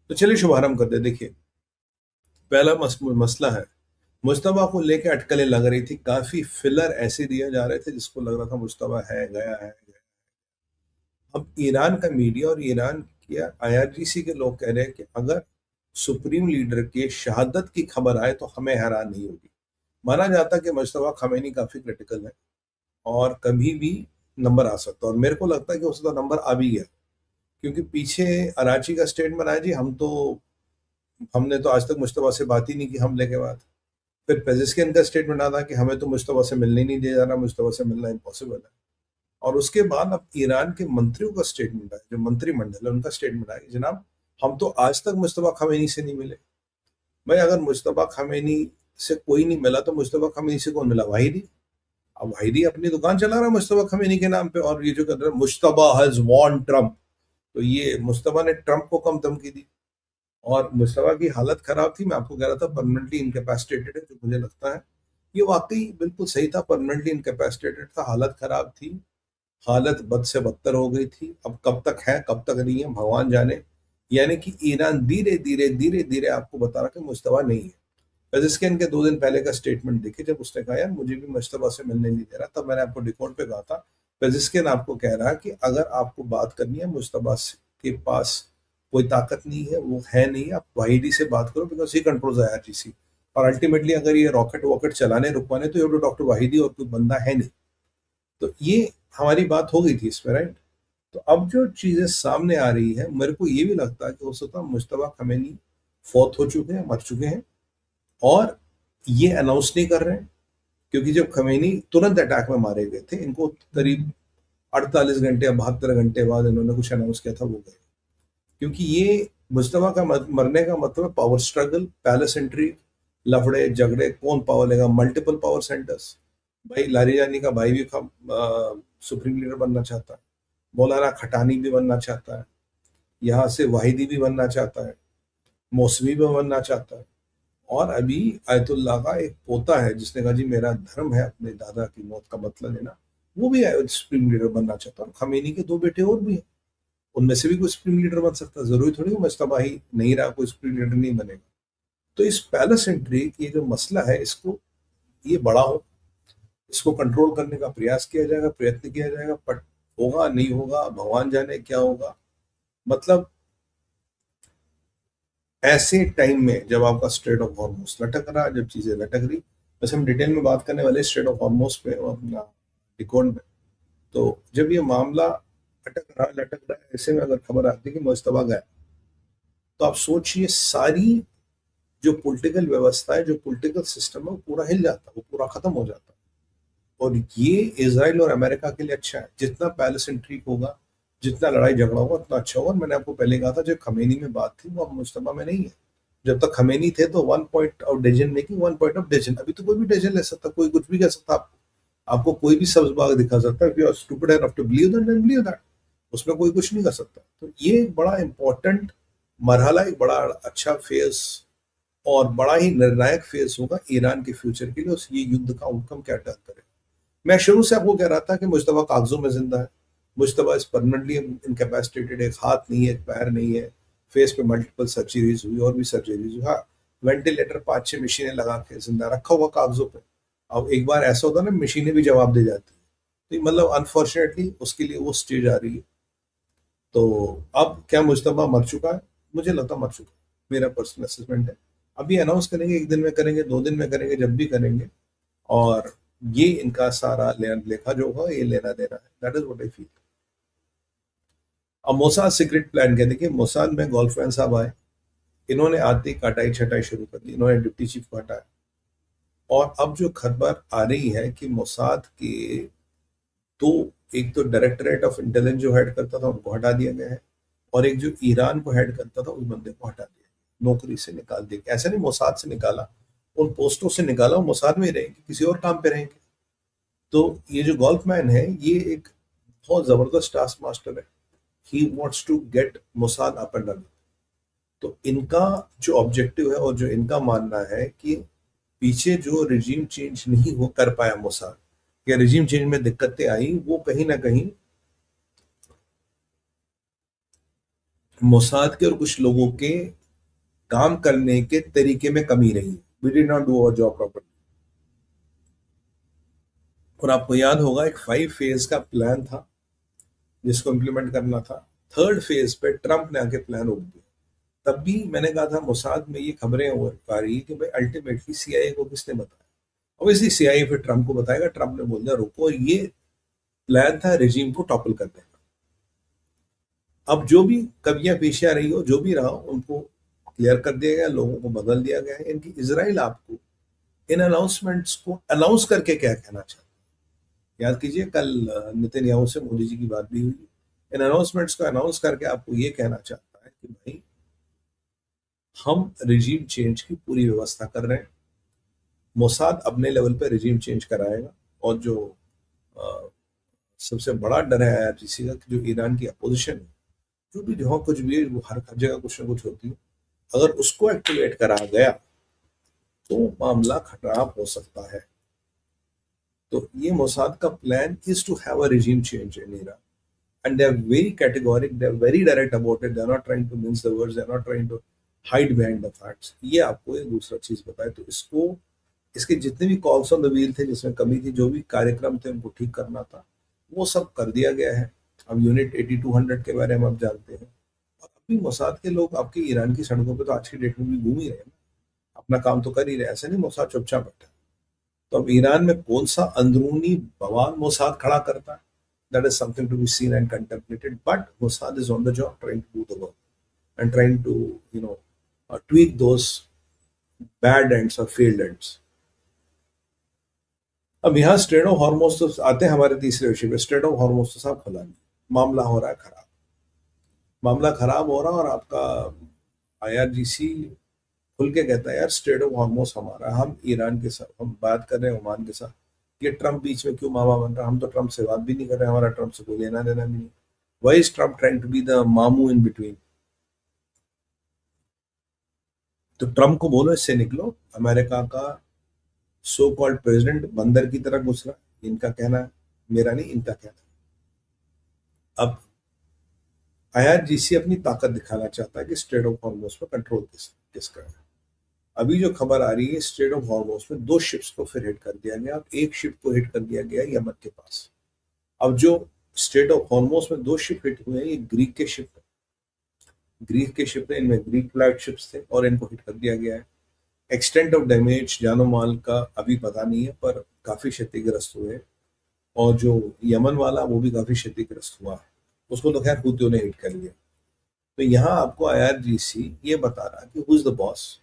तो चलिए शुभारंभ करते हैं। देखिए, पहला मसला है, मुश्तबा को लेके अटकलें लग रही थी, काफी फिलर ऐसे दिए जा रहे थे जिसको लग रहा था मुश्तबा है, गया। अब ईरान का मीडिया और ईरान के आईआरजीसी के लोग कह रहे हैं कि अगर सुप्रीम लीडर के शहादत की खबर आए तो हमें हैरान नहीं होगी। माना जाता कि मुश्तबा खमेनी काफी क्रिटिकल है और कभी भी नंबर आ सकता है, और मेरे को लगता है कि उसका नंबर आ भी गया, क्योंकि पीछे अराची का स्टेटमेंट आया जी, हमने तो आज तक मुश्तबा से बात ही नहीं की हमले के बाद। फिर पेजिस्कियन का स्टेटमेंट आता कि हमें तो मुश्तबा से मिलने ही नहीं दिया जा रहा, मुश्तबा से मिलना इम्पॉसिबल है। और उसके बाद अब ईरान के मंत्रियों का स्टेटमेंट आया, जो मंत्रिमंडल है उनका स्टेटमेंट आया कि जनाब, हम तो आज तक मुश्तबा खमेनी से नहीं मिले। भाई, अगर मुश्तबा खमेनी से कोई नहीं मिला तो मुश्तबा खमेनी से कौन मिला? वाहिदी। अब वाहिदी अपनी दुकान चला रहा है मुश्तबा खमेनी के नाम पे, और ये जो कर रहा है मुश्तबा हैज वॉन ट्रम्प, तो ये मुश्तबा ने ट्रम्प को कम धमकी दी। और मुश्तबा की हालत खराब थी, मैं आपको कह रहा था परमानेंटली इनकेपेसिटेटेड है, जो मुझे लगता है ये वाकई बिल्कुल सही था। परमानेंटली इनकेपेसिटेटेड था, हालत खराब थी, हालत बद से बदतर हो गई थी। अब कब तक है कब तक नहीं है भगवान जाने। यानी कि ईरान धीरे धीरे आपको बता रहा कि मुश्तबा नहीं है। पेजिस्कियन के 2 दिन पहले का स्टेटमेंट देखिए, जब उसने कहा यार मुझे भी मुश्तबा से मिलने नहीं दे रहा, तब मैंने आपको डिकोड पे कहा था पेजिस्कियन आपको कह रहा है कि अगर आपको बात करनी है मुश्तबा के पास कोई ताकत नहीं है, वो है नहीं, आप वाहिदी से बात करो, बिकॉज ही कंट्रोल्स आईआरजीसी। और अल्टीमेटली अगर ये रॉकेट वॉकेट चलाने रुकवाने तो ये तो डॉक्टर वाहिदी और कोई बंदा है नहीं। तो ये हमारी बात हो गई थी इसमें, राइट? तो अब जो चीजें सामने आ रही है, मेरे को ये भी लगता है कि हो सकता है मुश्तबा खमेनी फौत हो चुके हैं, मर चुके हैं, और ये अनाउंस नहीं कर रहे हैं। क्योंकि जब खमेनी तुरंत अटैक में मारे गए थे, इनको करीब 48 घंटे या 72 घंटे बाद इन्होंने कुछ अनाउंस किया था, वो गए। क्योंकि ये मुश्तबा का मरने का मतलब पावर स्ट्रगल, पैलेस इंट्रीग, लफड़े झगड़े, कौन पावर लेगा, मल्टीपल पावर सेंटर्स। भाई लारीजानी का भाई भी सुप्रीम लीडर बनना चाहता है, मौलाना खटानी भी बनना चाहता है, यहाँ से वाहिदी भी बनना चाहता है, मौसमी भी बनना चाहता है, और अभी आयतुल्लाह का एक पोता है जिसने कहा जी मेरा धर्म है अपने दादा की मौत का बदला लेना, वो भी सुप्रीम लीडर बनना चाहता है। और खमेनी के 2 बेटे और भी हैं, उनमें से भी कोई सुप्रीम लीडर बन सकता है, जरूरी थोड़ी मुश्तबा ही नहीं रहा कोई सुप्रीम लीडर नहीं बनेगा। तो इस पैलेस इंट्री ये जो मसला है, इसको ये बड़ा हो, इसको कंट्रोल करने का प्रयास किया जाएगा, प्रयत्न किया जाएगा, बट होगा नहीं होगा भगवान जाने क्या होगा। मतलब ऐसे टाइम में जब आपका स्ट्रेट ऑफ हॉर्मोस लटक रहा, जब चीजें लटक रही, वैसे हम डिटेल में बात करने वाले स्ट्रेट ऑफ हॉर्मोस पे और अपना डिकोड में। तो जब ये मामला अटक रहा लटक रहा है, ऐसे में अगर खबर आती है कि मुश्तबा गया, तो आप सोचिए सारी जो पॉलिटिकल व्यवस्था है, जो पॉलिटिकल सिस्टम है, वो पूरा हिल जाता, वो पूरा खत्म हो जाता। और ये इसराइल और अमेरिका के लिए अच्छा है, जितना पैलेस्टाइन ठीक होगा, जितना लड़ाई झगड़ा होगा उतना अच्छा होगा। और मैंने आपको पहले कहा था जो खमेनी में बात थी वो अब मुश्तबा में नहीं है। जब तक खमेनी थे तो one point of decision making, one point of decision, अभी तो कोई भी डिसीजन ले सकता, कोई कुछ भी कह सकता। आपको कोई भी सब्ज बाग दिखा सकता है, if you are stupid enough to believe that, then believe that, उसमें कोई कुछ नहीं कर सकता। तो ये एक बड़ा इंपॉर्टेंट मरहला, एक बड़ा अच्छा फेज और बड़ा ही निर्णायक फेज होगा ईरान के फ्यूचर के लिए। ये युद्ध का आउटकम क्या टर्न करे। मैं शुरू से आपको कह रहा था कि मुश्तबा कागजों में जिंदा है, मुश्तबा इज परमानेंटली इनकेपेसिटेटेड, एक हाथ नहीं है, एक पैर नहीं है, फेस पे मल्टीपल सर्जरीज हुई और भी सर्जरीज हुई, हाँ, वेंटिलेटर 5-6 मशीनें लगा के जिंदा रखा हुआ कागजों पे। अब एक बार ऐसा होता है ना, मशीनें भी जवाब दे जाती है, तो मतलब अनफॉर्चुनेटली उसके लिए वो स्टेज आ रही है। तो अब क्या मुश्तबा मर चुका है? मुझे लगता मर चुका है, मेरा पर्सनल असेसमेंट है। अभी अनाउंस करेंगे, 1 दिन में करेंगे, 2 दिन में करेंगे, जब भी करेंगे। और ये इनका सारा लेखा जो होगा ये लेना देना है, that is what I feel. अब मोसाद सीक्रेट प्लान के देखिए, मोसाद में गोल्फमैन साहब आए, इन्होंने आते ही काटाई छटाई शुरू कर दी, इन्होंने डिप्टी चीफ को हटाया। और अब जो खबर आ रही है कि मोसाद के दो, एक तो डायरेक्टरेट ऑफ इंटेलिजेंस जो हेड करता था उनको हटा दिया गया है, और एक जो ईरान को हेड करता था उस बंदे को हटा दिया, नौकरी से निकाल दिया। ऐसा नहीं मोसाद से निकाला, उन पोस्टों से निकाला, वो मोसाद में ही रहेंगे, किसी और काम पे रहेंगे। तो ये जो गोल्फमैन है ये एक बहुत जबरदस्त टास्क मास्टर है, he wants to get Mossad up and running. तो इनका जो ऑब्जेक्टिव है और जो इनका मानना है कि पीछे जो रिजीम चेंज नहीं हो कर पाया मोसाद, या रिजीम चेंज में दिक्कतें आई, वो कहीं ना कहीं मोसाद के और कुछ लोगों के काम करने के तरीके में कमी रही है। We did not do our job properly. और आपको याद होगा एक 5 फेज का प्लान था जिसको इम्प्लीमेंट करना था। थर्ड फेज पे ट्रंप ने आके प्लान रोक दिया। तब भी मैंने कहा था मोसाद में ये खबरें आ रही है कि भाई अल्टीमेटली सीआईए को किसने बताया। ऑब्वियसली सीआईए फिर ट्रंप को बताएगा, ट्रंप ने बोल दिया रोको। ये प्लान था रिजीम को टॉपल करने का। अब जो भी कमियां पेशियां रही हो, जो भी रहा, उनको क्लियर कर दिया गया, लोगों को बदल दिया गया है। इनकी इजराइल आपको इन अनाउंसमेंट्स को अनाउंस करके क्या कहना चाहता है? याद कीजिए कल नेतन्याहू से मोदी जी की बात भी हुई। इन अनाउंसमेंट्स को अनाउंस करके आपको ये कहना चाहता है कि भाई हम रिजीम चेंज की पूरी व्यवस्था कर रहे हैं। मोसाद अपने लेवल पे रिजीम चेंज कराएगा। और जो अ, सबसे बड़ा डर है आईआरजीसी का कि जो ईरान की अपोजिशन है, जो भी जहाँ कुछ भी है, वो हर जगह कुछ ना कुछ होती है, अगर उसको एक्टिवेट करा गया तो मामला खराब हो सकता है। तो ये मोसाद का plan is to have a regime change in Iran. And they're very categoric, they're very direct about it, they're not trying to mince the words, they're not trying to hide behind the facts। ये आपको एक दूसरा चीज बताए। तो इसको, इसके जितने भी कॉल्स ऑन द व्हील थे जिसमें कमी थी, जो भी कार्यक्रम थे उनको ठीक करना था, वो सब कर दिया गया है। अब यूनिट 8200 के बारे में आप जानते हैं। और अभी मोसाद के लोग आपके ईरान की सड़कों पे तो आज की डेट में भी घूम ही रहे हैं, अपना काम तो कर ही रहे। ऐसा नहीं मोसाद चुपचाप बैठा है। तो अब ईरान में कौन सा अंदरूनी बवाल मोसाद खड़ा करता है, that is something to be seen and contemplated. But Mossad is on the job, trying to do the work and trying to, tweak those bad ends or failed ends. अब यहाँ स्ट्रेट ऑफ हॉर्मोस तो आते हैं हमारे तीसरे विषय पे। Straight of Hormuz तो साहब खुला नहीं, मामला हो रहा है खराब। मामला खराब हो रहा, और आपका आईआरजीसी खुल के कहता है यार स्ट्रेट ऑफ हॉर्मोस हमारा, हम ईरान के साथ हम बात कर रहे हैं, ओमान के साथ। ये ट्रंप बीच में क्यों मामा बन रहा? हम तो ट्रंप से बात भी नहीं कर रहे, हमारा ट्रंप से कोई लेना देना भी नहीं। Why is Trump trying to be the मामू इन बिटवीन? तो ट्रंप को बोलो इससे निकलो। अमेरिका का सो कॉल्ड प्रेसिडेंट बंदर की तरह घुस रहा है, इनका कहना है, मेरा नहीं, इनका कहना है। अब आईआरजीसी अपनी ताकत दिखाना चाहता है कि स्ट्रेट ऑफ हॉर्मोस पर कंट्रोल किसका है। अभी जो खबर आ रही है, स्ट्रेट ऑफ हॉर्मोस में 2 शिप्स को फिर हिट कर दिया गया। अब एक शिप को हिट कर दिया गया यमन के पास। अब जो स्ट्रेट ऑफ हॉर्मोस में 2 शिप हिट हुए हैं, ये ग्रीक के शिप है। ग्रीक के शिप है, इनमें ग्रीक फ्लैग शिप्स थे और इनको हिट कर दिया गया है। एक्सटेंट ऑफ डैमेज जानो माल का अभी पता नहीं है, पर काफी क्षतिग्रस्त हुए। और जो यमन वाला वो भी काफी क्षतिग्रस्त हुआ, उसको तो खैर हुतियों ने हिट कर लिया। तो यहाँ आपको आईआरजीसी ये बता रहा कि हु इज द बॉस,